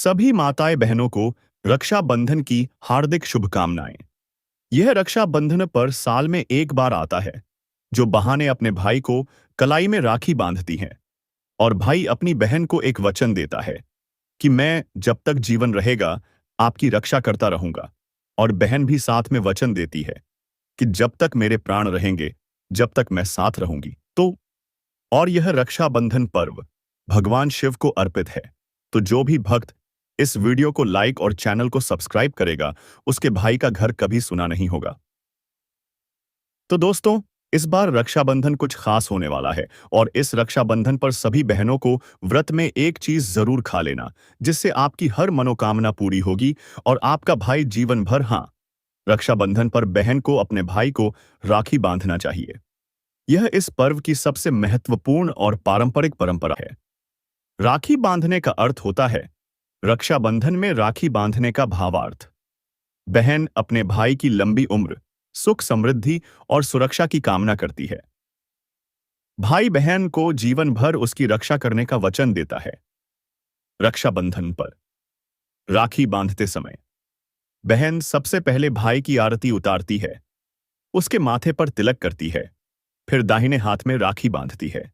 सभी माताएं बहनों को रक्षाबंधन की हार्दिक शुभकामनाएं। यह रक्षाबंधन पर साल में एक बार आता है, जो बहाने अपने भाई को कलाई में राखी बांधती हैं और भाई अपनी बहन को एक वचन देता है कि मैं जब तक जीवन रहेगा आपकी रक्षा करता रहूंगा। और बहन भी साथ में वचन देती है कि जब तक मेरे प्राण रहेंगे, जब तक मैं साथ रहूंगी। तो और यह रक्षाबंधन पर्व भगवान शिव को अर्पित है। तो जो भी भक्त इस वीडियो को लाइक और चैनल को सब्सक्राइब करेगा, उसके भाई का घर कभी सुना नहीं होगा। तो दोस्तों, इस बार रक्षाबंधन कुछ खास होने वाला है और इस रक्षाबंधन पर सभी बहनों को व्रत में एक चीज जरूर खा लेना, जिससे आपकी हर मनोकामना पूरी होगी और आपका भाई जीवन भर। हाँ, रक्षाबंधन पर बहन को अपने भाई को राखी बांधना चाहिए। यह इस पर्व की सबसे महत्वपूर्ण और पारंपरिक परंपरा है। राखी बांधने का अर्थ होता है रक्षाबंधन में राखी बांधने का भावार्थ। बहन अपने भाई की लंबी उम्र, सुख समृद्धि और सुरक्षा की कामना करती है। भाई बहन को जीवन भर उसकी रक्षा करने का वचन देता है। रक्षाबंधन पर राखी बांधते समय बहन सबसे पहले भाई की आरती उतारती है, उसके माथे पर तिलक करती है, फिर दाहिने हाथ में राखी बांधती है,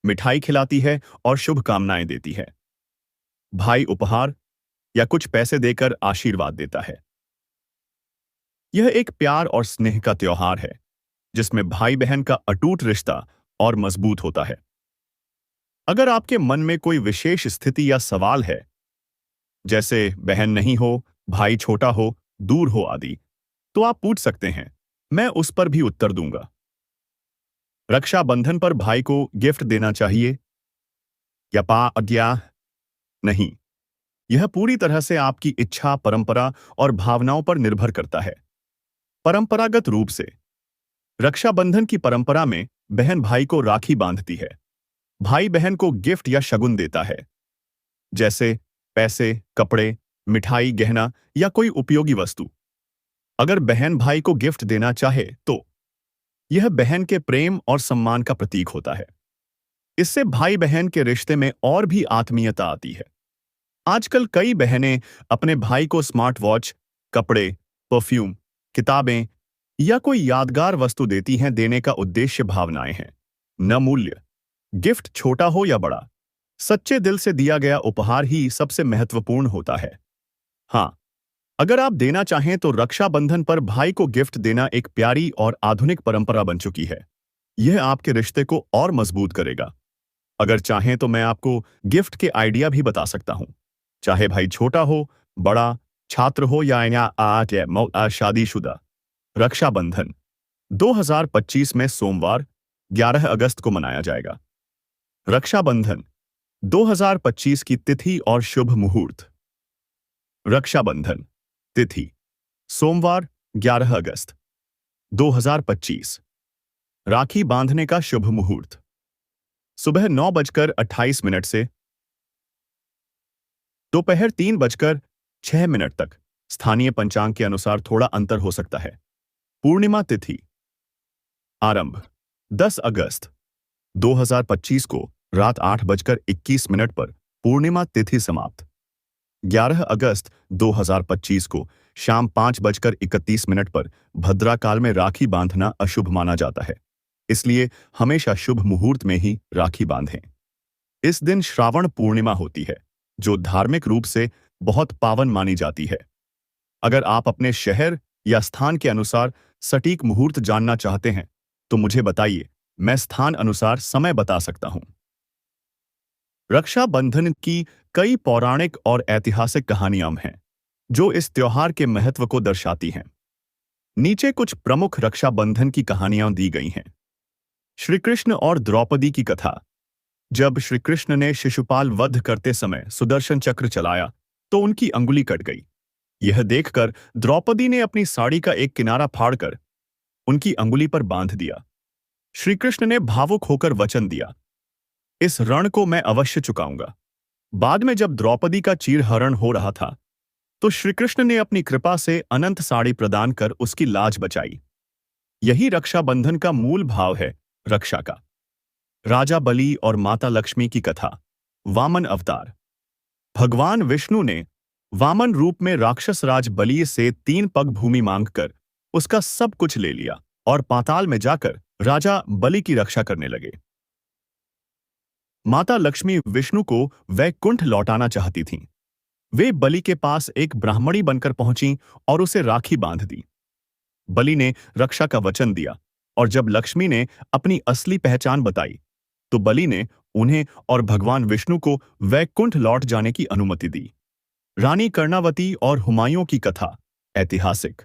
मिठाई खिलाती है और शुभकामनाएं देती है। भाई उपहार या कुछ पैसे देकर आशीर्वाद देता है। यह एक प्यार और स्नेह का त्योहार है, जिसमें भाई बहन का अटूट रिश्ता और मजबूत होता है। अगर आपके मन में कोई विशेष स्थिति या सवाल है, जैसे बहन नहीं हो, भाई छोटा हो, दूर हो आदि, तो आप पूछ सकते हैं, मैं उस पर भी उत्तर दूंगा। रक्षाबंधन पर भाई को गिफ्ट देना चाहिए या नहीं, यह पूरी तरह से आपकी इच्छा, परंपरा और भावनाओं पर निर्भर करता है। परंपरागत रूप से रक्षाबंधन की परंपरा में बहन भाई को राखी बांधती है। भाई बहन को गिफ्ट या शगुन देता है, जैसे पैसे, कपड़े, मिठाई, गहना या कोई उपयोगी वस्तु। अगर बहन भाई को गिफ्ट देना चाहे तो यह बहन के प्रेम और सम्मान का प्रतीक होता है। इससे भाई बहन के रिश्ते में और भी आत्मीयता आती है। आजकल कई बहनें अपने भाई को स्मार्ट वॉच, कपड़े, परफ्यूम, किताबें या कोई यादगार वस्तु देती हैं। देने का उद्देश्य भावनाएं हैं, न मूल्य। गिफ्ट छोटा हो या बड़ा, सच्चे दिल से दिया गया उपहार ही सबसे महत्वपूर्ण होता है। हाँ, अगर आप देना चाहें तो रक्षाबंधन पर भाई को गिफ्ट देना एक प्यारी और आधुनिक परंपरा बन चुकी है। यह आपके रिश्ते को और मजबूत करेगा। अगर चाहें तो मैं आपको गिफ्ट के आइडिया भी बता सकता हूं, चाहे भाई छोटा हो, बड़ा, छात्र हो या शादीशुदा। रक्षाबंधन 2025 में सोमवार 11 अगस्त को मनाया जाएगा। रक्षाबंधन 2025 की तिथि और शुभ मुहूर्त। रक्षाबंधन तिथि सोमवार 11 अगस्त 2025। राखी बांधने का शुभ मुहूर्त सुबह 9:28 से दोपहर 3:06 तक। स्थानीय पंचांग के अनुसार थोड़ा अंतर हो सकता है। पूर्णिमा तिथि आरंभ 10 अगस्त 2025 को रात 8:21 पर। पूर्णिमा तिथि समाप्त 11 अगस्त 2025 को शाम 5:31 पर। भद्रा काल में राखी बांधना अशुभ माना जाता है, इसलिए हमेशा शुभ मुहूर्त में ही राखी बांधें। इस दिन श्रावण पूर्णिमा होती है, जो धार्मिक रूप से बहुत पावन मानी जाती है। अगर आप अपने शहर या स्थान के अनुसार सटीक मुहूर्त जानना चाहते हैं तो मुझे बताइए, मैं स्थान अनुसार समय बता सकता हूं। रक्षाबंधन की कई पौराणिक और ऐतिहासिक कहानियां हैं जो इस त्योहार के महत्व को दर्शाती हैं। नीचे कुछ प्रमुख रक्षाबंधन की कहानियां दी गई हैं। श्री कृष्ण और द्रौपदी की कथा। जब श्री कृष्ण ने शिशुपाल वध करते समय सुदर्शन चक्र चलाया तो उनकी अंगुली कट गई। यह देखकर द्रौपदी ने अपनी साड़ी का एक किनारा फाड़कर उनकी अंगुली पर बांध दिया। श्री कृष्ण ने भावुक होकर वचन दिया, इस ऋण को मैं अवश्य चुकाऊंगा। बाद में जब द्रौपदी का चीरहरण हो रहा था तो श्री कृष्ण ने अपनी कृपा से अनंत साड़ी प्रदान कर उसकी लाज बचाई। यही रक्षाबंधन का मूल भाव है, रक्षा का। राजा बलि और माता लक्ष्मी की कथा। वामन अवतार। भगवान विष्णु ने वामन रूप में राक्षस राज बलि से 3 पग भूमि मांगकर उसका सब कुछ ले लिया और पाताल में जाकर राजा बलि की रक्षा करने लगे। माता लक्ष्मी विष्णु को वैकुंठ लौटाना चाहती थीं। वे बलि के पास एक ब्राह्मणी बनकर पहुंची और उसे राखी बांध दी। बलि ने रक्षा का वचन दिया और जब लक्ष्मी ने अपनी असली पहचान बताई तो बलि ने उन्हें और भगवान विष्णु को वैकुंठ लौट जाने की अनुमति दी। रानी कर्णावती और हुमायूं की कथा। ऐतिहासिक।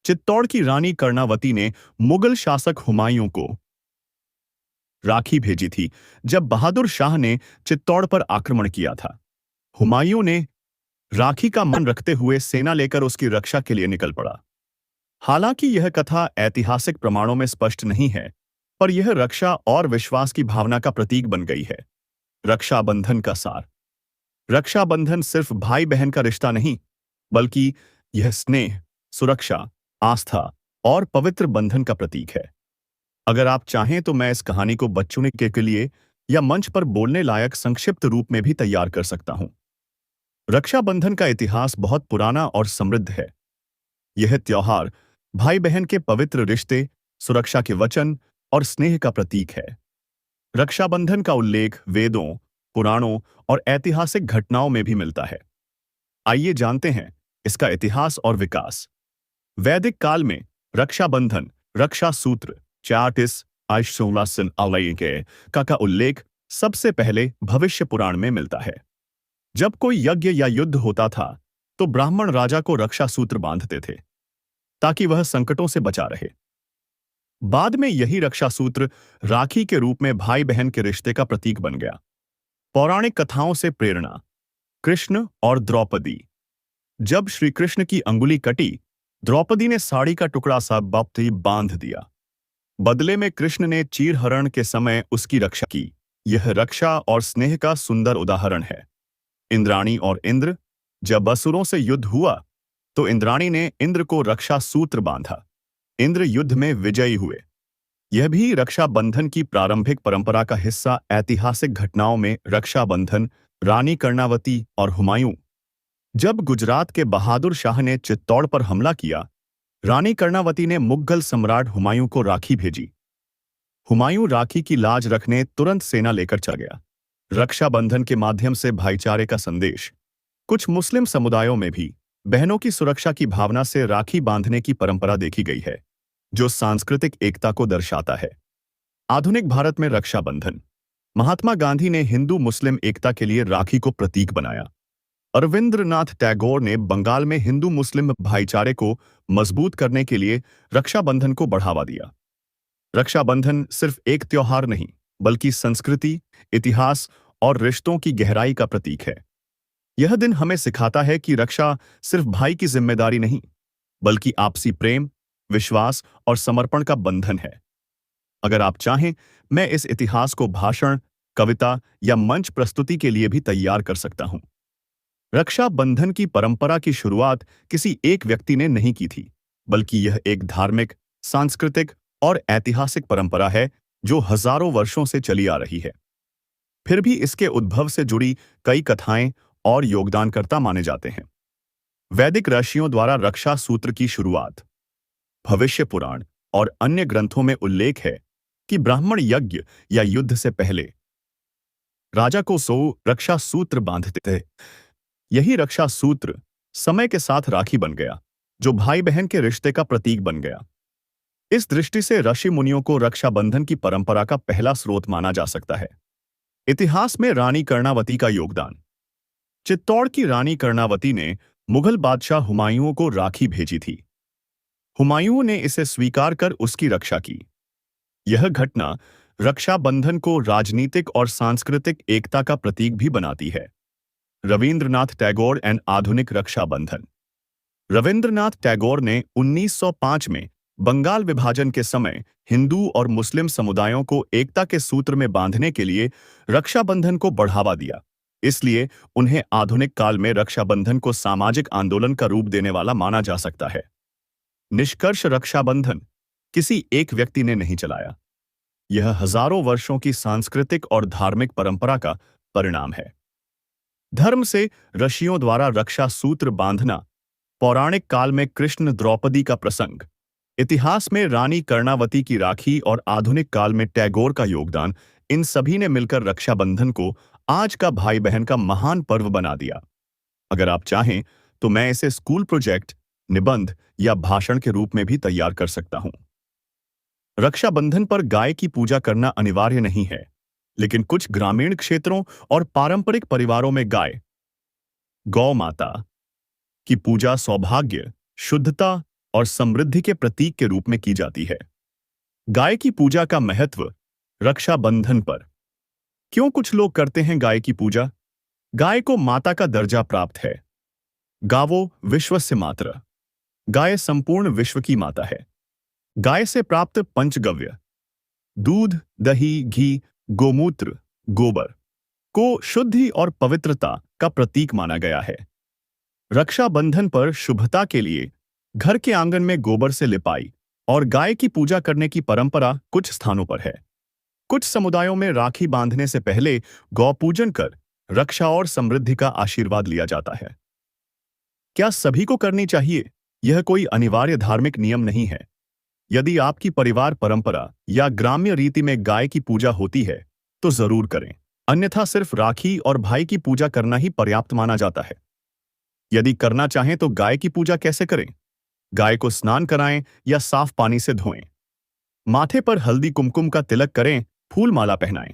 चित्तौड़ की रानी कर्णावती ने मुगल शासक हुमायूं को राखी भेजी थी जब बहादुर शाह ने चित्तौड़ पर आक्रमण किया था। हुमायूं ने राखी का मान रखते हुए सेना लेकर उसकी रक्षा के लिए निकल पड़ा। हालांकि यह कथा ऐतिहासिक प्रमाणों में स्पष्ट नहीं है, पर यह रक्षा और विश्वास की भावना का प्रतीक बन गई है। रक्षाबंधन का सार। रक्षाबंधन सिर्फ भाई बहन का रिश्ता नहीं, बल्कि यह स्नेह, सुरक्षा, आस्था और पवित्र बंधन का प्रतीक है। अगर आप चाहें तो मैं इस कहानी को बच्चों के लिए या मंच पर बोलने लायक संक्षिप्त रूप में भी तैयार कर सकता हूं। रक्षाबंधन का इतिहास बहुत पुराना और समृद्ध है। यह त्योहार भाई बहन के पवित्र रिश्ते, सुरक्षा के वचन और स्नेह का प्रतीक है। रक्षाबंधन का उल्लेख वेदों, पुराणों और ऐतिहासिक घटनाओं में भी मिलता है। आइए जानते हैं इसका इतिहास और विकास। वैदिक काल में रक्षाबंधन, रक्षा सूत्र, चार्टिस आइशोलासन अलय के का उल्लेख सबसे पहले भविष्य पुराण में मिलता है। जब कोई यज्ञ या युद्ध होता था तो ब्राह्मण राजा को रक्षा सूत्र बांधते थे ताकि वह संकटों से बचा रहे। बाद में यही रक्षा सूत्र राखी के रूप में भाई बहन के रिश्ते का प्रतीक बन गया। पौराणिक कथाओं से प्रेरणा। कृष्ण और द्रौपदी। जब श्री कृष्ण की अंगुली कटी, द्रौपदी ने साड़ी का टुकड़ा सा बाप्ती बांध दिया। बदले में कृष्ण ने चीरहरण के समय उसकी रक्षा की। यह रक्षा और स्नेह का सुंदर उदाहरण है। इंद्राणी और इंद्र। जब असुरों से युद्ध हुआ तो इंद्राणी ने इंद्र को रक्षा सूत्र बांधा। इंद्र युद्ध में विजयी हुए। यह भी रक्षाबंधन की प्रारंभिक परंपरा का हिस्सा। ऐतिहासिक घटनाओं में रक्षाबंधन, रानी कर्णावती और हुमायूं। जब गुजरात के बहादुर शाह ने चित्तौड़ पर हमला किया, रानी कर्णावती ने मुगल सम्राट हुमायूं को राखी भेजी। हुमायूं राखी की लाज रखने तुरंत सेना लेकर चला गया। रक्षाबंधन के माध्यम से भाईचारे का संदेश। कुछ मुस्लिम समुदायों में भी बहनों की सुरक्षा की भावना से राखी बांधने की परंपरा देखी गई है, जो सांस्कृतिक एकता को दर्शाता है। आधुनिक भारत में रक्षाबंधन। महात्मा गांधी ने हिंदू मुस्लिम एकता के लिए राखी को प्रतीक बनाया। अरविंद्रनाथ टैगोर ने बंगाल में हिंदू मुस्लिम भाईचारे को मजबूत करने के लिए रक्षाबंधन को बढ़ावा दिया। रक्षाबंधन सिर्फ एक त्योहार नहीं, बल्कि संस्कृति, इतिहास और रिश्तों की गहराई का प्रतीक है। यह दिन हमें सिखाता है कि रक्षा सिर्फ भाई की जिम्मेदारी नहीं, बल्कि आपसी प्रेम, विश्वास और समर्पण का बंधन है। अगर आप चाहें, मैं इस इतिहास को भाषण, कविता या मंच प्रस्तुति के लिए भी तैयार कर सकता हूं। रक्षाबंधन की परंपरा की शुरुआत किसी एक व्यक्ति ने नहीं की थी, बल्कि यह एक धार्मिक, सांस्कृतिक और ऐतिहासिक परंपरा है जो हजारों वर्षों से चली आ रही है। फिर भी इसके उद्भव से जुड़ी कई कथाएं और योगदानकर्ता माने जाते हैं। वैदिक ऋषियों द्वारा रक्षा सूत्र की शुरुआत। भविष्य पुराण और अन्य ग्रंथों में उल्लेख है कि ब्राह्मण यज्ञ या युद्ध से पहले राजा को रक्षा सूत्र बांधते थे। यही रक्षा सूत्र समय के साथ राखी बन गया, जो भाई बहन के रिश्ते का प्रतीक बन गया। इस दृष्टि से ऋषि मुनियों को रक्षाबंधन की परंपरा का पहला स्रोत माना जा सकता है। इतिहास में रानी कर्णावती का योगदान। चित्तौड़ की रानी कर्णावती ने मुगल बादशाह हुमायूं को राखी भेजी थी। हुमायूं ने इसे स्वीकार कर उसकी रक्षा की। यह घटना रक्षाबंधन को राजनीतिक और सांस्कृतिक एकता का प्रतीक भी बनाती है। रविंद्रनाथ टैगोर एंड आधुनिक रक्षाबंधन। रविंद्रनाथ टैगोर ने 1905 में बंगाल विभाजन के समय हिंदू और मुस्लिम समुदायों को एकता के सूत्र में बांधने के लिए रक्षाबंधन को बढ़ावा दिया। इसलिए उन्हें आधुनिक काल में रक्षाबंधन को सामाजिक आंदोलन का रूप देने वाला माना जा सकता है। निष्कर्ष, रक्षाबंधन किसी एक व्यक्ति ने नहीं चलाया। यह हजारों वर्षों की सांस्कृतिक और धार्मिक परंपरा का परिणाम है। धर्म से ऋषियों द्वारा रक्षा सूत्र बांधना, पौराणिक काल में कृष्ण द्रौपदी का प्रसंग, इतिहास में रानी कर्णावती की राखी और आधुनिक काल में टैगोर का योगदान, इन सभी ने मिलकर रक्षाबंधन को आज का भाई बहन का महान पर्व बना दिया। अगर आप चाहें तो मैं इसे स्कूल प्रोजेक्ट, निबंध या भाषण के रूप में भी तैयार कर सकता हूं। रक्षाबंधन पर गाय की पूजा करना अनिवार्य नहीं है, लेकिन कुछ ग्रामीण क्षेत्रों और पारंपरिक परिवारों में गाय, गौ माता की पूजा सौभाग्य, शुद्धता और समृद्धि के प्रतीक के रूप में की जाती है। गाय की पूजा का महत्व रक्षाबंधन पर क्यों कुछ लोग करते हैं गाय की पूजा? गाय को माता का दर्जा प्राप्त है। गावो विश्वस्य मातृ, गाय संपूर्ण विश्व की माता है। गाय से प्राप्त पंचगव्य, दूध, दही, घी, गोमूत्र, गोबर को शुद्धि और पवित्रता का प्रतीक माना गया है। रक्षाबंधन पर शुभता के लिए घर के आंगन में गोबर से लिपाई और गाय की पूजा करने की परंपरा कुछ स्थानों पर है। कुछ समुदायों में राखी बांधने से पहले गौ पूजन कर रक्षा और समृद्धि का आशीर्वाद लिया जाता है। क्या सभी को करनी चाहिए? यह कोई अनिवार्य धार्मिक नियम नहीं है। यदि आपकी परिवार परंपरा या ग्राम्य रीति में गाय की पूजा होती है तो जरूर करें, अन्यथा सिर्फ राखी और भाई की पूजा करना ही पर्याप्त माना जाता है। यदि करना चाहें तो गाय की पूजा कैसे करें? गाय को स्नान कराएं या साफ पानी से धोएं। माथे पर हल्दी कुमकुम का तिलक करें, फूल माला पहनाएं,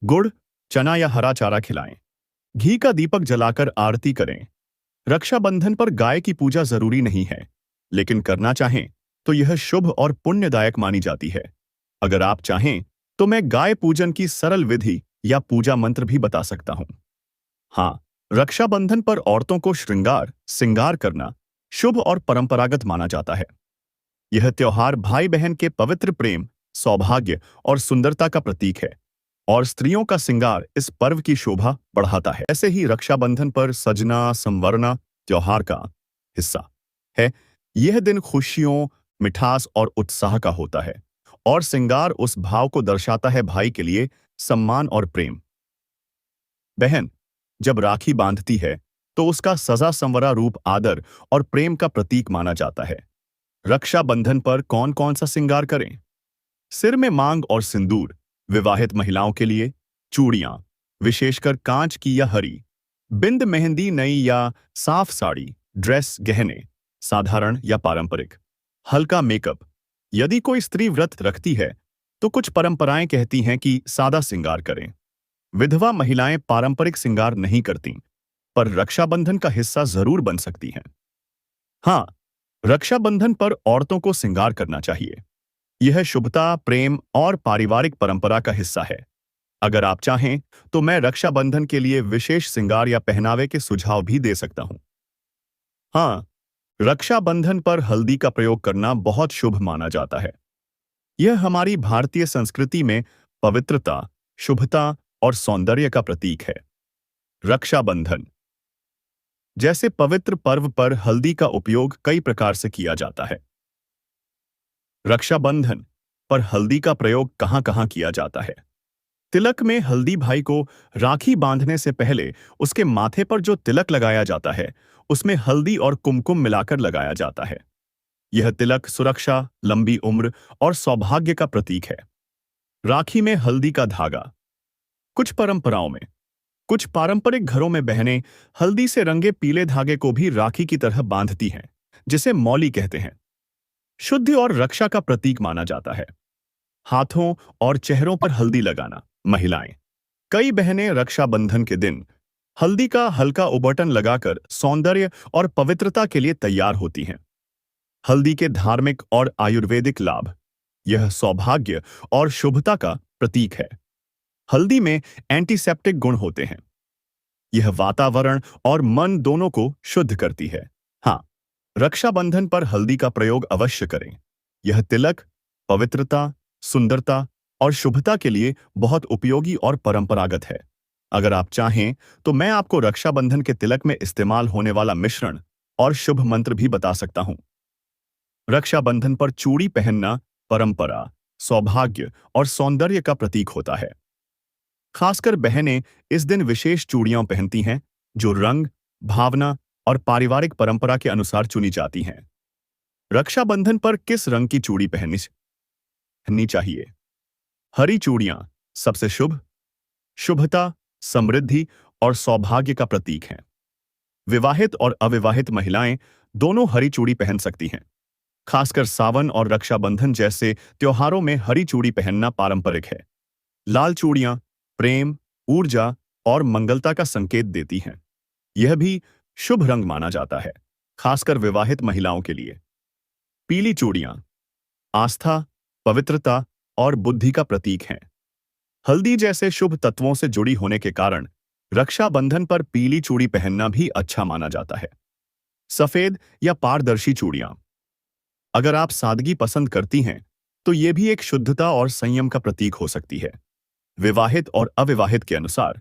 गुड़, चना या हरा चारा खिलाएं, घी का दीपक जलाकर आरती करें। रक्षाबंधन पर गाय की पूजा जरूरी नहीं है, लेकिन करना चाहें तो यह शुभ और पुण्यदायक मानी जाती है। अगर आप चाहें तो मैं गाय पूजन की सरल विधि या पूजा मंत्र भी बता सकता हूं। हाँ, रक्षाबंधन पर औरतों को श्रृंगार सिंगार करना शुभ और परंपरागत माना जाता है। यह त्योहार भाई बहन के पवित्र प्रेम, सौभाग्य और सुंदरता का प्रतीक है और स्त्रियों का सिंगार इस पर्व की शोभा बढ़ाता है। ऐसे ही रक्षाबंधन पर सजना संवरना त्योहार का हिस्सा है। यह दिन खुशियों, मिठास और उत्साह का होता है और सिंगार उस भाव को दर्शाता है भाई के लिए सम्मान और प्रेम। बहन जब राखी बांधती है तो उसका सजा संवरा रूप आदर और प्रेम का प्रतीक माना जाता है। रक्षाबंधन पर कौन कौन सा सिंगार करें? सिर में मांग और सिंदूर, विवाहित महिलाओं के लिए चूड़ियां, विशेषकर कांच की या हरी, बिंद मेहंदी नई या साफ साड़ी, ड्रेस, गहने, साधारण या पारंपरिक, हल्का मेकअप। यदि कोई स्त्री व्रत रखती है तो कुछ परंपराएं कहती हैं कि सादा सिंगार करें। विधवा महिलाएं पारंपरिक सिंगार नहीं करती, पर रक्षाबंधन का हिस्सा जरूर बन सकती हैं। हाँ, रक्षाबंधन पर औरतों को सिंगार करना चाहिए। यह शुभता, प्रेम और पारिवारिक परंपरा का हिस्सा है। अगर आप चाहें तो मैं रक्षाबंधन के लिए विशेष सिंगार या पहनावे के सुझाव भी दे सकता हूं। हाँ, रक्षाबंधन पर हल्दी का प्रयोग करना बहुत शुभ माना जाता है। यह हमारी भारतीय संस्कृति में पवित्रता, शुभता और सौंदर्य का प्रतीक है। रक्षाबंधन जैसे पवित्र पर्व पर हल्दी का उपयोग कई प्रकार से किया जाता है। रक्षाबंधन पर हल्दी का प्रयोग कहां-कहां किया जाता है? तिलक में हल्दी भाई को राखी बांधने से पहले उसके माथे पर जो तिलक लगाया जाता है, उसमें हल्दी और कुमकुम मिलाकर लगाया जाता है। यह तिलक सुरक्षा, लंबी उम्र और सौभाग्य का प्रतीक है। राखी में हल्दी का धागा कुछ परंपराओं में, कुछ पारंपरिक घरों में बहनें हल्दी से रंगे पीले धागे को भी राखी की तरह बांधती हैं, जिसे मौली कहते हैं। शुद्धि और रक्षा का प्रतीक माना जाता है। हाथों और चेहरों पर हल्दी लगाना, महिलाएं, कई बहनें रक्षाबंधन के दिन हल्दी का हल्का उबटन लगाकर सौंदर्य और पवित्रता के लिए तैयार होती हैं। हल्दी के धार्मिक और आयुर्वेदिक लाभ, यह सौभाग्य और शुभता का प्रतीक है। हल्दी में एंटीसेप्टिक गुण होते हैं। यह वातावरण और मन दोनों को शुद्ध करती है। हाँ, रक्षाबंधन पर हल्दी का प्रयोग अवश्य करें। यह तिलक, पवित्रता, सुंदरता और शुभता के लिए बहुत उपयोगी और परंपरागत है। अगर आप चाहें तो मैं आपको रक्षाबंधन के तिलक में इस्तेमाल होने वाला मिश्रण और शुभ मंत्र भी बता सकता हूं। रक्षाबंधन पर चूड़ी पहनना परंपरा, सौभाग्य और सौंदर्य का प्रतीक होता है। खासकर बहनें इस दिन विशेष चूड़ियां पहनती हैं जो रंग, भावना और पारिवारिक परंपरा के अनुसार चुनी जाती हैं। रक्षाबंधन पर किस रंग की चूड़ी पहननी चाहिए? हरी चूड़ियां सबसे शुभ, शुभता, समृद्धि और सौभाग्य का प्रतीक हैं। विवाहित और अविवाहित महिलाएं दोनों हरी चूड़ी पहन सकती हैं। खासकर सावन और रक्षाबंधन जैसे त्योहारों में हरी चूड़ी पहनना पारंपरिक है। लाल चूड़ियां प्रेम, ऊर्जा और मंगलता का संकेत देती हैं। यह भी शुभ रंग माना जाता है, खासकर विवाहित महिलाओं के लिए। पीली चूड़ियां आस्था, पवित्रता और बुद्धि का प्रतीक हैं। हल्दी जैसे शुभ तत्वों से जुड़ी होने के कारण रक्षाबंधन पर पीली चूड़ी पहनना भी अच्छा माना जाता है। सफेद या पारदर्शी चूड़ियां अगर आप सादगी पसंद करती हैं, तो ये भी एक शुद्धता और संयम का प्रतीक हो सकती है। विवाहित और अविवाहित के अनुसार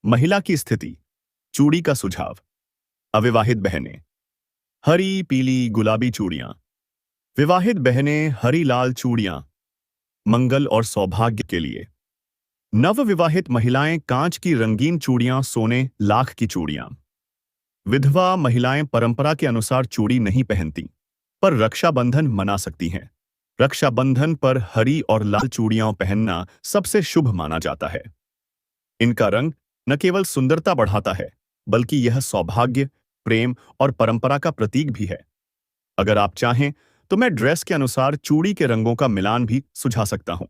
महिला की स्थिति, चूड़ी का सुझाव। अविवाहित बहनें हरी, पीली, गुलाबी चूड़ियां। विवाहित बहनें हरी, लाल चूड़ियां मंगल और सौभाग्य के लिए। नवविवाहित महिलाएं कांच की रंगीन चूड़ियां, सोने, लाख की चूड़ियां। विधवा महिलाएं परंपरा के अनुसार चूड़ी नहीं पहनती, पर रक्षाबंधन मना सकती हैं। रक्षाबंधन पर हरी और लाल चूड़ियां पहनना सबसे शुभ माना जाता है। इनका रंग न केवल सुंदरता बढ़ाता है, बल्कि यह सौभाग्य, प्रेम और परंपरा का प्रतीक भी है। अगर आप चाहें तो मैं ड्रेस के अनुसार चूड़ी के रंगों का मिलान भी सुझा सकता हूं।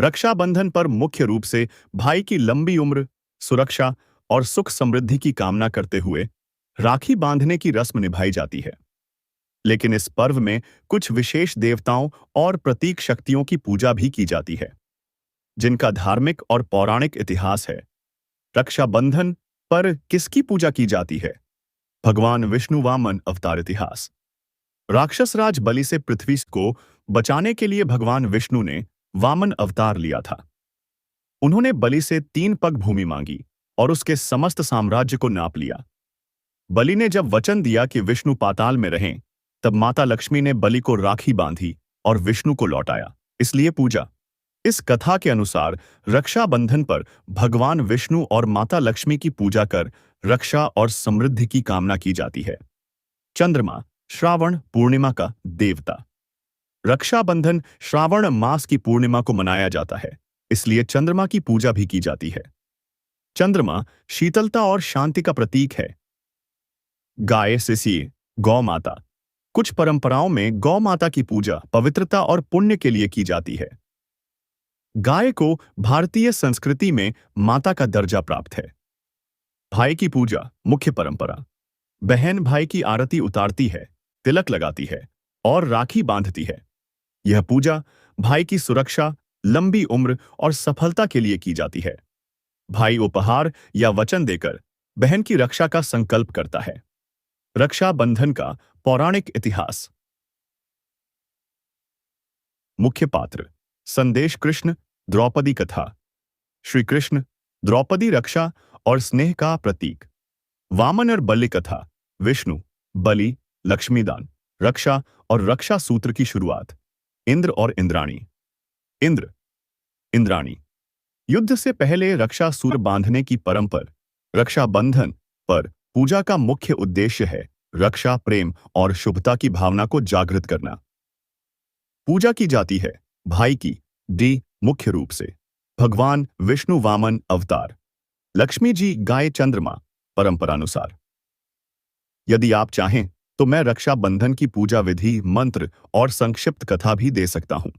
रक्षाबंधन पर मुख्य रूप से भाई की लंबी उम्र, सुरक्षा और सुख समृद्धि की कामना करते हुए राखी बांधने की रस्म निभाई जाती है। लेकिन इस पर्व में कुछ विशेष देवताओं और प्रतीक शक्तियों की पूजा भी की जाती है, जिनका धार्मिक और पौराणिक इतिहास है। रक्षाबंधन पर किसकी पूजा की जाती है? भगवान विष्णु वामन अवतार इतिहास। राक्षस राज बलि से पृथ्वी को बचाने के लिए भगवान विष्णु ने वामन अवतार लिया था। उन्होंने बलि से 3 पग भूमि मांगी और उसके समस्त साम्राज्य को नाप लिया। बलि ने जब वचन दिया कि विष्णु पाताल में रहें, तब माता लक्ष्मी ने बलि को राखी बांधी और विष्णु को लौटाया, इसलिए पूजा। इस कथा के अनुसार रक्षाबंधन पर भगवान विष्णु और माता लक्ष्मी की पूजा कर रक्षा और समृद्धि की कामना की जाती है। चंद्रमा श्रावण पूर्णिमा का देवता। रक्षाबंधन श्रावण मास की पूर्णिमा को मनाया जाता है, इसलिए चंद्रमा की पूजा भी की जाती है। चंद्रमा शीतलता और शांति का प्रतीक है। गाय सिसिए गौ माता। कुछ परंपराओं में गौ माता की पूजा पवित्रता और पुण्य के लिए की जाती है। गाय को भारतीय संस्कृति में माता का दर्जा प्राप्त है। भाई की पूजा मुख्य परंपरा। बहन भाई की आरती उतारती है, तिलक लगाती है और राखी बांधती है। यह पूजा भाई की सुरक्षा, लंबी उम्र और सफलता के लिए की जाती है। भाई उपहार या वचन देकर बहन की रक्षा का संकल्प करता है। रक्षाबंधन का पौराणिक इतिहास। मुख्य पात्र संदेश कृष्ण, द्रौपदी कथा। श्री कृष्ण द्रौपदी रक्षा और स्नेह का प्रतीक। वामन और बलि कथा। विष्णु, बलि, लक्ष्मीदान, रक्षा और रक्षा सूत्र की शुरुआत। इंद्र और इंद्राणी। इंद्र, इंद्राणी। युद्ध से पहले रक्षा सूत्र बांधने की परंपरा। रक्षाबंधन पर पूजा का मुख्य उद्देश्य है रक्षा, प्रेम और शुभता की भावना को जागृत करना। पूजा की जाती है भाई की मुख्य रूप से भगवान विष्णु वामन अवतार, लक्ष्मी जी गाय, चंद्रमा परंपरानुसार। यदि आप चाहें तो मैं रक्षाबंधन की पूजा विधि, मंत्र और संक्षिप्त कथा भी दे सकता हूं।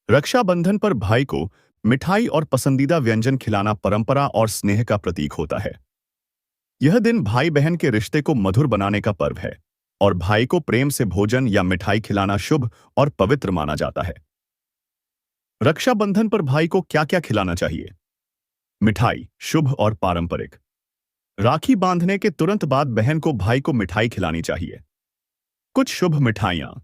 रक्षाबंधन पर भाई को मिठाई और पसंदीदा व्यंजन खिलाना परंपरा और स्नेह का प्रतीक होता है। यह दिन भाई बहन के रिश्ते को मधुर बनाने का पर्व है और भाई को प्रेम से भोजन या मिठाई खिलाना शुभ और पवित्र माना जाता है। रक्षाबंधन पर भाई को क्या-क्या खिलाना चाहिए? मिठाई शुभ और पारंपरिक। राखी बांधने के तुरंत बाद बहन को भाई को मिठाई खिलानी चाहिए। कुछ शुभ मिठाइयां: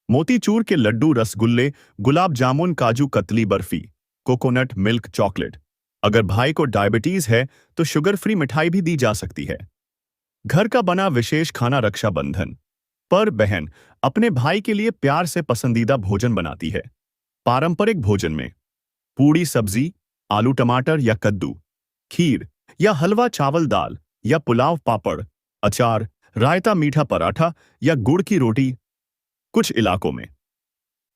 मोतीचूर के लड्डू, रसगुल्ले, gulab jamun, kaju katli, barfi, coconut milk chocolate. अगर भाई को डायबिटीज है तो शुगर फ्री मिठाई भी दी जा सकती है। घर का बना विशेष खाना। रक्षाबंधन पर बहन अपने भाई के लिए प्यार से पसंदीदा भोजन बनाती है। पारंपरिक भोजन में पूड़ी, सब्जी, आलू टमाटर या कद्दू, खीर या हलवा चावल दाल या पुलाव पापड़, अचार, रायता मीठा पराठा या गुड़ की रोटी। कुछ इलाकों में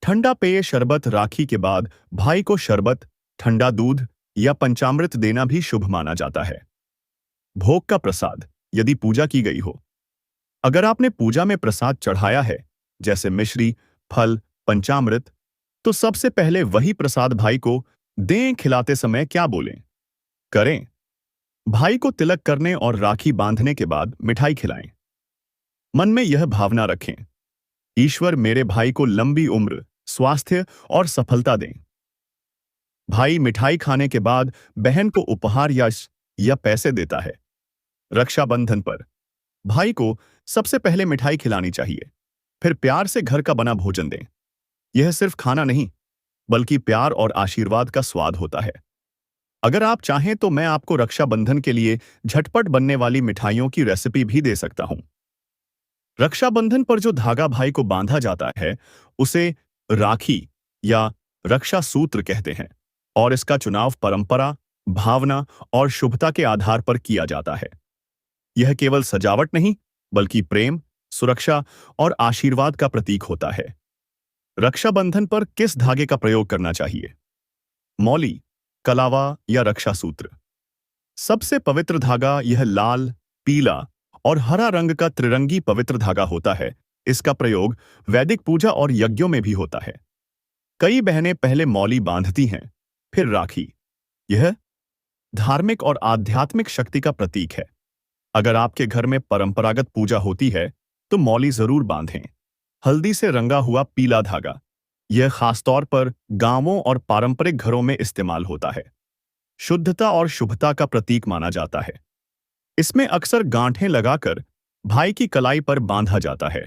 ठंडा पेय शरबत राखी के बाद भाई को शरबत, ठंडा दूध या पंचामृत देना भी शुभ माना जाता है। भोग का प्रसाद, यदि पूजा की गई हो। अगर आपने पूजा में प्रसाद चढ़ाया है, जैसे मिश्री, फल, पंचामृत, तो सबसे पहले वही प्रसाद भाई को दें। खिलाते समय क्या बोलें, करें? भाई को तिलक करने और राखी बांधने के बाद मिठाई खिलाएं। मन में यह भावना रखें, ईश्वर मेरे भाई को लंबी उम्र, स्वास्थ्य और सफलता दें। भाई मिठाई खाने के बाद बहन को उपहार या पैसे देता है। रक्षाबंधन पर भाई को सबसे पहले मिठाई खिलानी चाहिए, फिर प्यार से घर का बना भोजन दें। यह सिर्फ खाना नहीं, बल्कि प्यार और आशीर्वाद का स्वाद होता है। अगर आप चाहें तो मैं आपको रक्षाबंधन के लिए झटपट बनने वाली मिठाइयों की रेसिपी भी दे सकता हूं। रक्षाबंधन पर जो धागा भाई को बांधा जाता है, उसे राखी या रक्षा सूत्र कहते हैं, और इसका चुनाव परंपरा, भावना और शुभता के आधार पर किया जाता है। यह केवल सजावट नहीं, बल्कि प्रेम, सुरक्षा और आशीर्वाद का प्रतीक होता है। रक्षाबंधन पर किस धागे का प्रयोग करना चाहिए? मौली, कलावा या रक्षा सूत्र। सबसे पवित्र धागा यह लाल, पीला और हरा रंग का त्रिरंगी पवित्र धागा होता है। इसका प्रयोग वैदिक पूजा और यज्ञों में भी होता है। कई बहनें पहले मौली बांधती हैं, फिर राखी। यह धार्मिक और आध्यात्मिक शक्ति का प्रतीक है। अगर आपके घर में परंपरागत पूजा होती है, तो मौली जरूर बांधें। हल्दी से रंगा हुआ पीला धागा, यह खासतौर पर गांवों और पारंपरिक घरों में इस्तेमाल होता है। शुद्धता और शुभता का प्रतीक माना जाता है। इसमें अक्सर गांठें लगाकर भाई की कलाई पर बांधा जाता है।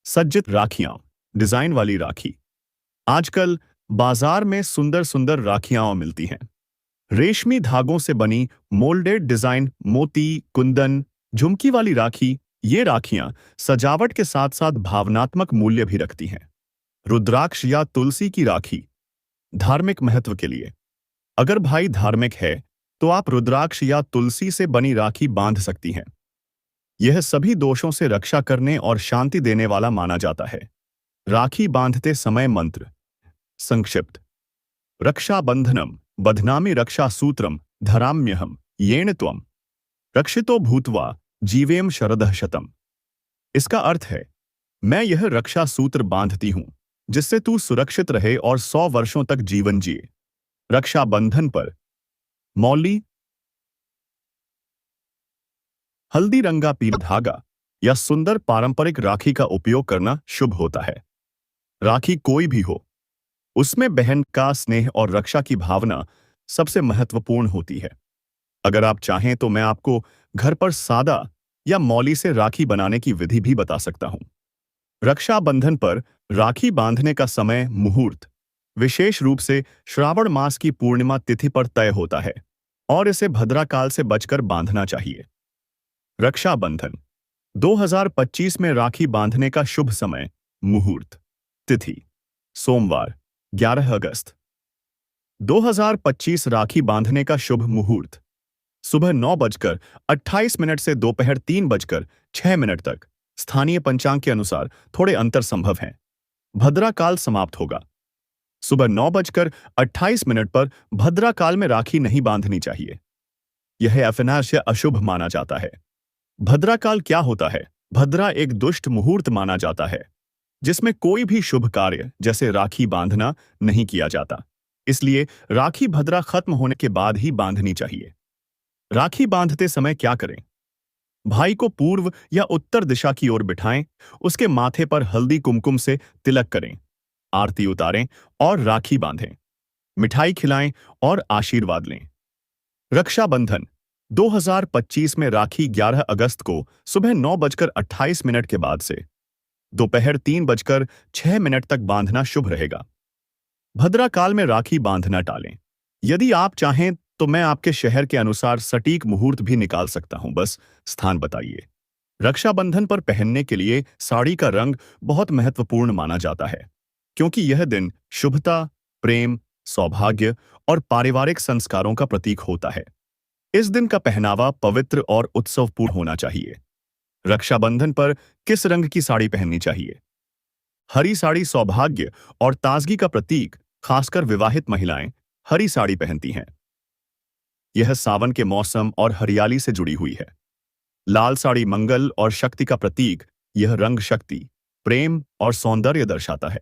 सज्जित राखियां, डिजाइन वाली राखी। आजकल बाजार में सुंदर सुंदर राखियां मिलती हैं। रेशमी धागों से बनी मोल्डेड डिजाइन, मोती, कुंदन, झुमकी वाली राखी। ये राखियां सजावट के साथ साथ भावनात्मक मूल्य भी रखती हैं। रुद्राक्ष या तुलसी की राखी, धार्मिक महत्व के लिए। अगर भाई धार्मिक है, तो आप रुद्राक्ष या तुलसी से बनी राखी बांध सकती हैं। यह सभी दोषों से रक्षा करने और शांति देने वाला माना जाता है। राखी बांधते समय मंत्र। संक्षिप्त: रक्षाबंधनम बध्नामि रक्षा सूत्रम धराम्यहम येन त्वम रक्षितो भूत्वा जीवेम शरदः शतम्। इसका अर्थ है, मैं यह रक्षा सूत्र बांधती हूं, जिससे तू सुरक्षित रहे और 100 वर्षों तक जीवन जिए। रक्षाबंधन पर मौली, हल्दी रंगा पीला धागा या सुंदर पारंपरिक राखी का उपयोग करना शुभ होता है। राखी कोई भी हो, उसमें बहन का स्नेह और रक्षा की भावना सबसे महत्वपूर्ण होती है। अगर आप चाहें तो मैं आपको घर पर सादा या मौली से राखी बनाने की विधि भी बता सकता हूं। रक्षाबंधन पर राखी बांधने का समय, मुहूर्त विशेष रूप से श्रावण मास की पूर्णिमा तिथि पर तय होता है और इसे भद्राकाल से बचकर बांधना चाहिए। रक्षाबंधन 2025 में राखी बांधने का शुभ समय, मुहूर्त, तिथि सोमवार 11 अगस्त 2025। राखी बांधने का शुभ मुहूर्त सुबह 9:28 से दोपहर 3:06 तक। स्थानीय पंचांग के अनुसार थोड़े अंतर संभव हैं। भद्राकाल समाप्त होगा। सुबह 9:28 पर भद्राकाल में राखी नहीं बांधनी चाहिए। यह अविनाश या अशुभ माना जाता है। भद्राकाल क्या होता है? भद्रा एक दुष्ट मुहूर्त माना जाता है, जिसमें कोई भी शुभ कार्य जैसे राखी बांधना नहीं किया जाता। इसलिए राखी भद्रा खत्म होने के बाद ही बांधनी चाहिए। राखी बांधते समय क्या करें? भाई को पूर्व या उत्तर दिशा की ओर बिठाएं, उसके माथे पर हल्दी कुमकुम से तिलक करें, आरती उतारें और राखी बांधें। मिठाई खिलाएं और आशीर्वाद लें। रक्षाबंधन 2025 में राखी 11 अगस्त को सुबह 9:28 के बाद से दोपहर 3:06 तक बांधना शुभ रहेगा। भद्राकाल में राखी बांधना टालें। यदि आप चाहें तो मैं आपके शहर के अनुसार सटीक मुहूर्त भी निकाल सकता हूं, बस स्थान बताइए। रक्षाबंधन पर पहनने के लिए साड़ी का रंग बहुत महत्वपूर्ण माना जाता है, क्योंकि यह दिन शुभता, प्रेम, सौभाग्य और पारिवारिक संस्कारों का प्रतीक होता है। इस दिन का पहनावा पवित्र और उत्सवपूर्ण होना चाहिए। रक्षाबंधन पर किस रंग की साड़ी पहननी चाहिए? हरी साड़ी सौभाग्य और ताजगी का प्रतीक, खासकर विवाहित महिलाएं हरी साड़ी पहनती हैं। यह सावन के मौसम और हरियाली से जुड़ी हुई है। लाल साड़ी मंगल और शक्ति का प्रतीक, यह रंग शक्ति, प्रेम और सौंदर्य दर्शाता है।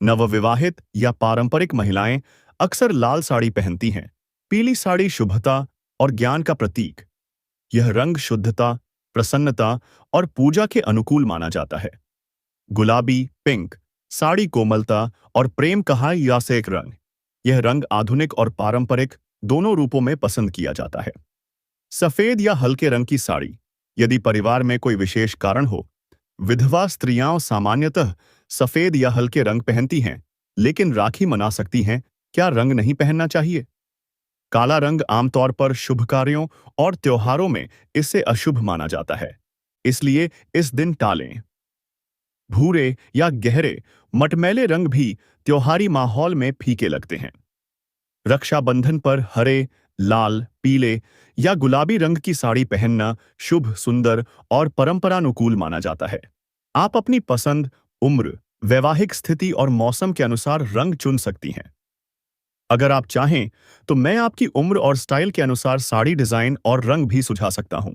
नवविवाहित या पारंपरिक महिलाएं अक्सर लाल साड़ी पहनती हैं। पीली साड़ी शुभता और ज्ञान का प्रतीक, यह रंग शुद्धता, प्रसन्नता और पूजा के अनुकूल माना जाता है। गुलाबी पिंक साड़ी कोमलता और प्रेम का या से एक रंग, यह रंग आधुनिक और पारंपरिक दोनों रूपों में पसंद किया जाता है। सफेद या हल्के रंग की साड़ी, यदि परिवार में कोई विशेष कारण हो। विधवा स्त्रियां सामान्यतः सफेद या हल्के रंग पहनती हैं, लेकिन राखी मना सकती हैं। क्या रंग नहीं पहनना चाहिए? काला रंग आमतौर पर शुभ कार्यों और त्योहारों में इसे अशुभ माना जाता है, इसलिए इस दिन टालें। भूरे या गहरे मटमैले रंग भी त्योहारी माहौल में फीके लगते हैं। रक्षाबंधन पर हरे, लाल, पीले या गुलाबी रंग की साड़ी पहनना शुभ, सुंदर और परंपरानुकूल माना जाता है। आप अपनी पसंद, उम्र, वैवाहिक स्थिति और मौसम के अनुसार रंग चुन सकती हैं। अगर आप चाहें तो मैं आपकी उम्र और स्टाइल के अनुसार साड़ी डिजाइन और रंग भी सुझा सकता हूं।